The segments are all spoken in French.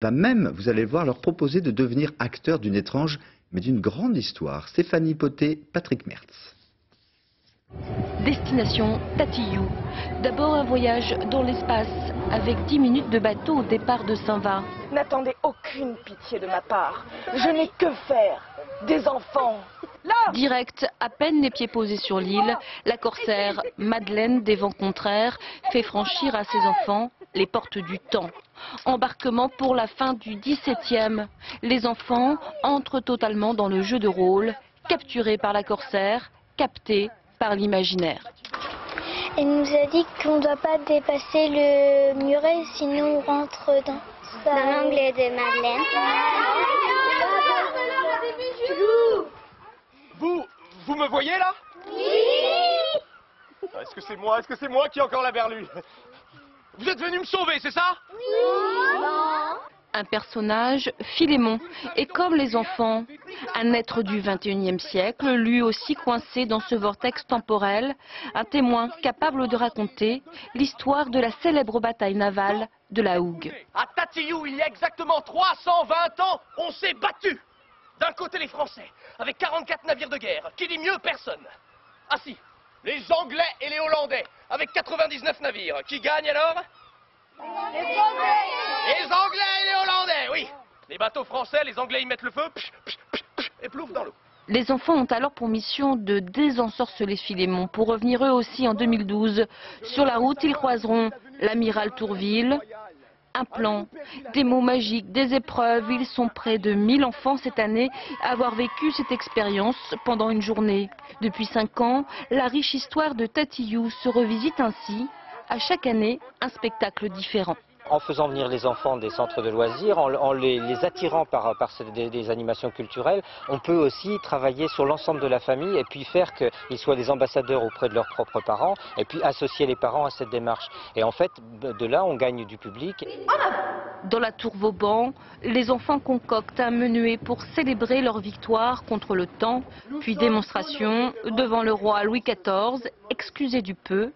Va même, vous allez le voir, leur proposer de devenir acteurs d'une étrange mais d'une grande histoire. Stéphanie Poté, Patrick Mertz. Destination Tatillou. D'abord un voyage dans l'espace avec 10 minutes de bateau au départ de Saint-Va. N'attendez aucune pitié de ma part. Je n'ai que faire. Des enfants. Là! Direct, à peine les pieds posés sur l'île, la corsaire Madeleine des vents contraires fait franchir à ses enfants les portes du temps. Embarquement pour la fin du 17e. Les enfants entrent totalement dans le jeu de rôle, capturés par la corsaire, captés par l'imaginaire. Elle nous a dit qu'on ne doit pas dépasser le muret, sinon on rentre dans l'angle de Madeleine. Vous me voyez là? Oui. Est-ce que c'est moi qui ai encore la berlue? Vous êtes venu me sauver, c'est ça? Oui. Un personnage, Philémon, et comme les enfants, un être du 21e siècle, lui aussi coincé dans ce vortex temporel, un témoin capable de raconter l'histoire de la célèbre bataille navale de la Hougue. À Tatillou, il y a exactement 320 ans, on s'est battu. D'un côté les Français, avec 44 navires de guerre, qui dit mieux personne. Ah si, les Anglais et les Hollandais, avec 99 navires, qui gagnent alors? Les Anglais et les Hollandais, oui. Les bateaux français, les Anglais y mettent le feu, et plouf dans l'eau. Les enfants ont alors pour mission de désensorceler Philémon pour revenir eux aussi en 2012. Sur la route, ils croiseront l'amiral Tourville. Un plan, des mots magiques, des épreuves. Ils sont près de 1000 enfants cette année à avoir vécu cette expérience pendant une journée. Depuis 5 ans, la riche histoire de Tatillou se revisite ainsi. À chaque année, un spectacle différent. En faisant venir les enfants des centres de loisirs, en les attirant par des animations culturelles, on peut aussi travailler sur l'ensemble de la famille et puis faire qu'ils soient des ambassadeurs auprès de leurs propres parents et puis associer les parents à cette démarche. Et en fait, de là, on gagne du public. Dans la tour Vauban, les enfants concoctent un menuet pour célébrer leur victoire contre le temps, puis démonstration devant le roi Louis XIV, excusez du peu.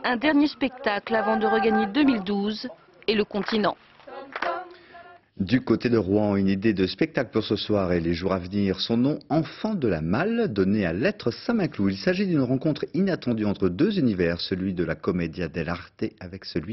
Un dernier spectacle avant de regagner 2012 et le continent. Du côté de Rouen, une idée de spectacle pour ce soir et les jours à venir. Son nom, Enfant de la Malle, donné à Lettres Saint-Maclou. Il s'agit d'une rencontre inattendue entre deux univers, celui de la commedia dell'arte avec celui